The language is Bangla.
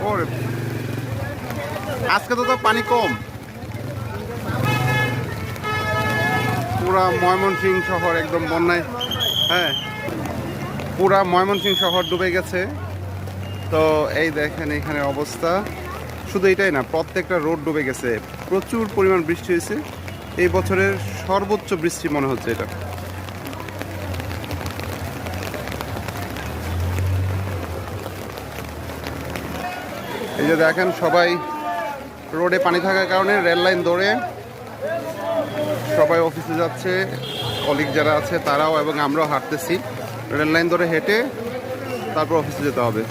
ওরে আজকে তো পানি কম। পুরা ময়মনসিংহ শহর একদম বন্যায়, হ্যাঁ পুরা ময়মনসিংহ শহর ডুবে গেছে। তো এই দেখেন এখানে অবস্থা, শুধু এটাই না প্রত্যেকটা রোড ডুবে গেছে। প্রচুর পরিমাণ বৃষ্টি হয়েছে, এই বছরের সর্বোচ্চ বৃষ্টি মনে হচ্ছে এটা। এই যে দেখেন সবাই রোডে পানি থাকার কারণে রেল লাইন ধরে সবাই অফিসে যাচ্ছে, কলিগ যারা আছে তারাও এবং আমরাও হাঁটতেছি। রেল লাইন ধরে হেঁটে তারপর অফিসে যেতে হবে।